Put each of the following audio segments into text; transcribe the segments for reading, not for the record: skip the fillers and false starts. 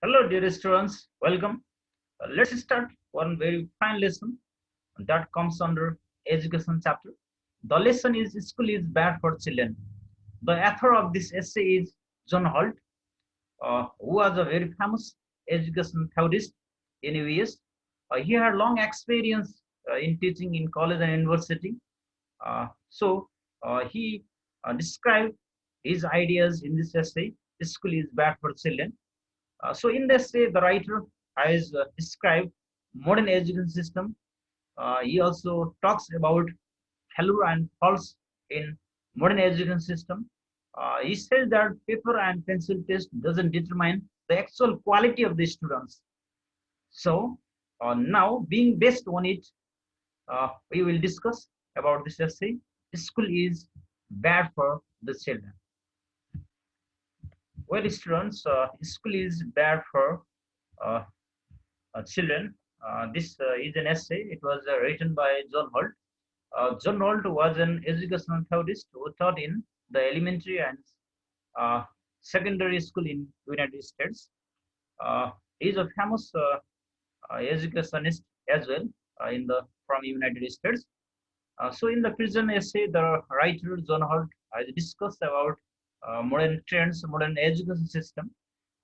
Hello, dear students. Welcome. Let's start one very fine lesson that comes under education chapter. The lesson is school is bad for children. The author of this essay is John Holt, who was a very famous education theorist in US. He had long experience in teaching in college and university. So he described his ideas in this essay. School is bad for children. So in this essay, the writer has described modern education system. He also talks about failure and faults in modern education system. He says that paper and pencil test doesn't determine the actual quality of the students. So now, being based on it, we will discuss about this essay. School is bad for the children. Well, students, school is bad for uh, children. This is an essay. It was written by John Holt. John Holt was an educational theorist who taught in the elementary and uh, secondary school in United States. He is a famous educationist as well in the from United States. So in the present essay, the writer John Holt has discussed about modern trends, modern education system.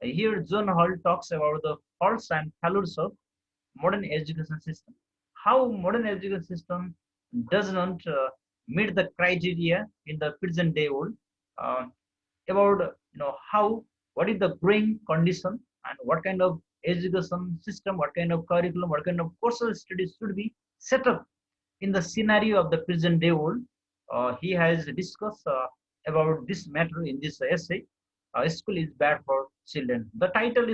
Here, John Holt talks about the faults and failures of modern education system. How modern education system does not meet the criteria in the present day world. Uh, about how what is the growing condition and what kind of education system, what kind of curriculum, what kind of courses studies should be set up in the scenario of the present day world. He has discussed about this matter in this essay. School is bad for children. The title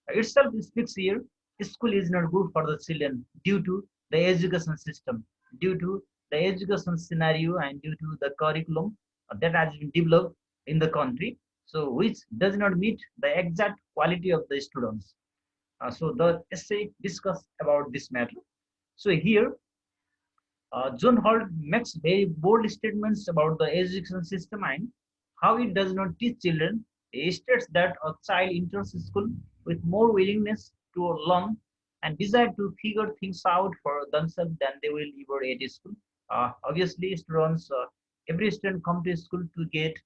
itself speaks here. School is not good for the children due to the education system, due to the education scenario, and due to the curriculum that has been developed in the country, so which does not meet the exact quality of the students. So the essay discuss about this matter. So here John Holt makes very bold statements about the education system and how it does not teach children. He states that a child enters school with more willingness to learn and desire to figure things out for themselves than they will ever at school. Obviously, every student come to school to get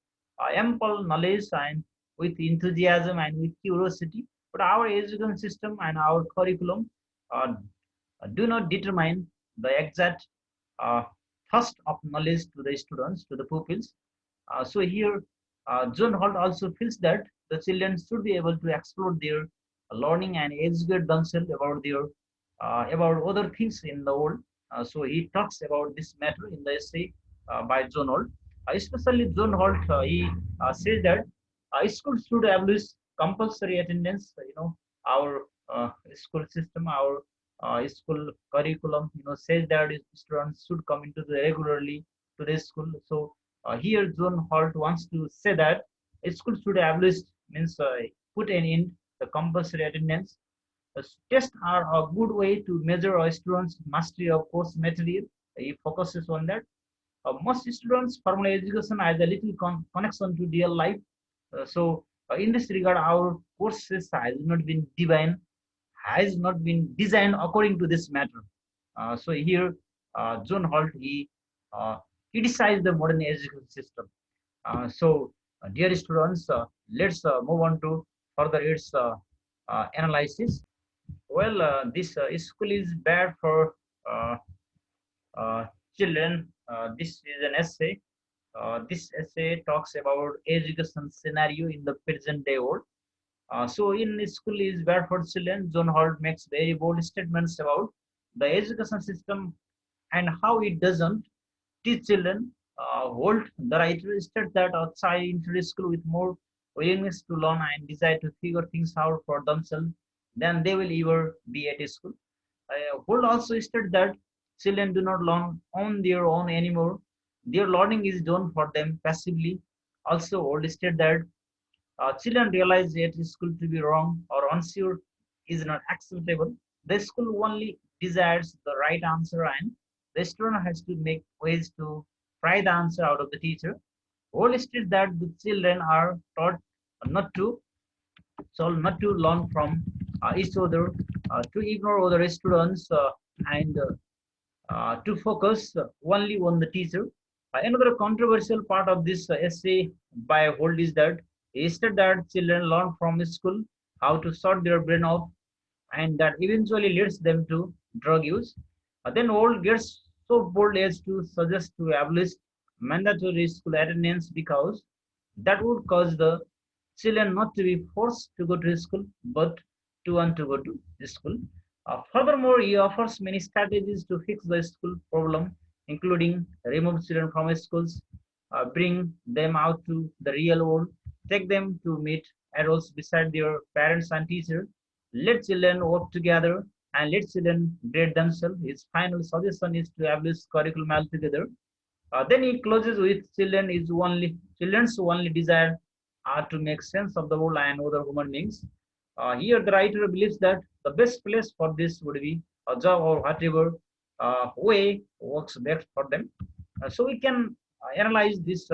ample knowledge and with enthusiasm and with curiosity. But our education system and our curriculum uh, do not determine the exact uh, thirst of knowledge to the students, to the pupils. So here, John Holt also feels that the children should be able to explore their learning and educate themselves about their about other things in the world. So he talks about this matter in the essay by John Holt. Especially John Holt, he says that school should abolish compulsory attendance. Our school system, our school curriculum, says that students should come into the regularly to the school. So here, John Holt wants to say that a school should abolish means put an end the compulsory attendance. Tests are a good way to measure a student's mastery of course material. He focuses on that. Most students' formal education has a little connection to real life. So in this regard, our courses has not been designed according to this matter. So here, John Holt uh, criticized the modern education system. Dear students, let's move on to further its analysis. Well, this school is bad for uh, children. This is an essay. This essay talks about education scenario in the present day world. So in school is bad for children. John Holt makes very bold statements about the education system and how it doesn't teach children. Holt, the writer, states that a child enters school with more willingness to learn and desire to figure things out for themselves than they will ever be at school. Holt also stated that children do not learn on their own anymore. Their learning is done for them passively. Also, Holt stated that children realize that school to be wrong or unsure is not acceptable. The school only desires the right answer, and the student has to make ways to pry the answer out of the teacher. Whole states that the children are taught not to So not to learn from each other, to ignore other students, and to focus only on the teacher. Another controversial part of this essay by Holt is that he said that children learn from school how to sort their brain off, and that eventually leads them to drug use. Then Holt gets so bold as to suggest to abolish mandatory school attendance because that would cause the children not to be forced to go to school but to want to go to school. Furthermore, he offers many strategies to fix the school problem, including remove children from schools, bring them out to the real world, take them to meet adults beside their parents and teachers, let children work together, and let children grade themselves. His final suggestion is to abolish curriculum altogether. Then it closes with children's only desire are to make sense of the world and other human beings. Here, the writer believes that the best place for this would be a job or whatever way works best for them. So we can analyze this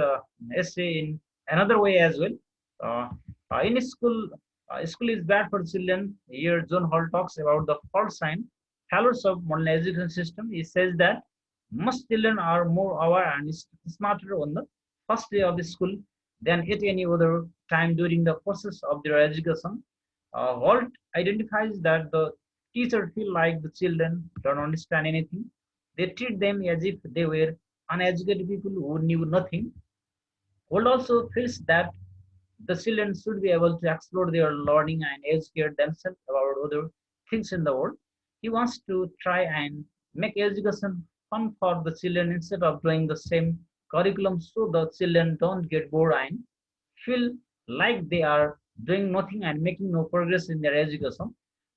essay in another way as well. Uh, in school, school is bad for children. Here, John Holt talks about the faults and failures of modern education system. He says that most children are more aware and smarter on the first day of the school than at any other time during the process of their education. Holt identifies that the teachers feel like the children don't understand anything. They treat them as if they were uneducated people who knew nothing. Holt also feels that the children should be able to explore their learning and educate themselves about other things in the world. He wants to try and make education fun for the children instead of doing the same curriculum so the children don't get bored and feel like they are doing nothing and making no progress in their education.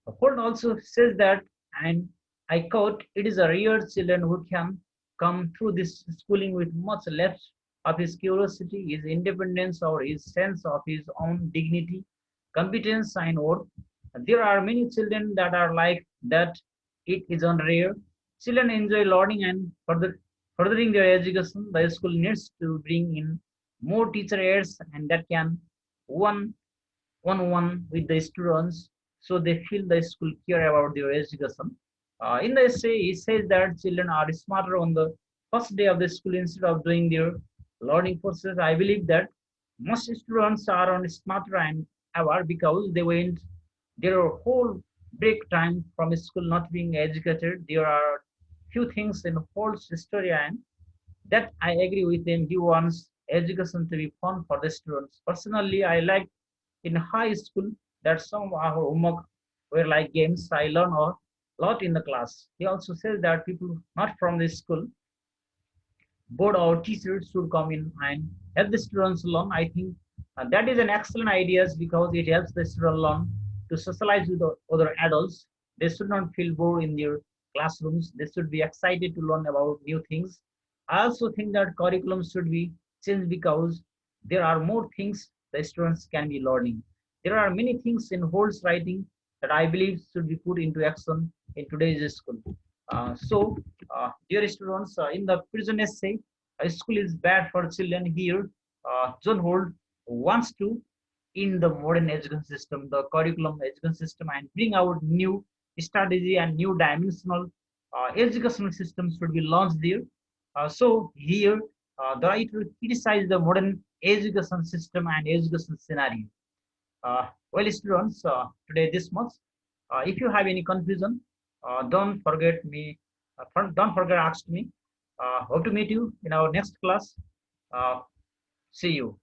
Holt also says that, and I quote, it is a rare children who can come through this schooling with much less of his curiosity, his independence, or his sense of his own dignity, competence, and worth. There are many children that are like that. It is rare. Children enjoy learning and furthering their education. The school needs to bring in more teacher aides and that can one on one with the students so they feel the school care about their education. In the essay, he says that children are smarter on the first day of the school instead of doing their learning process. I believe that most students are on smarter and aware because they went their whole break time from school not being educated. There are few things in Holt's story and that I agree with him. He wants education to be fun for the students. Personally, I like in high school that some of our homework were like games. I learn a lot in the class. He also says that people not from the school, board or teachers should come in and help the students learn. I think that is an excellent idea because it helps the students learn to socialize with other adults. They should not feel bored in their classrooms. They should be excited to learn about new things. I also think that curriculum should be changed because there are more things the students can be learning. There are many things in Holt's writing that I believe should be put into action in today's school. Dear students, in the prison essay, school is bad for children. Here, John Holt wants to, in the modern education system, the curriculum education system, and bring out new strategy and new dimensional educational systems should be launched there. Here, the writer criticized the modern education system and education scenario. Well, students, today this much. If you have any confusion, don't forget me. Don't forget ask me. Hope to meet you in our next class. Uh, See you.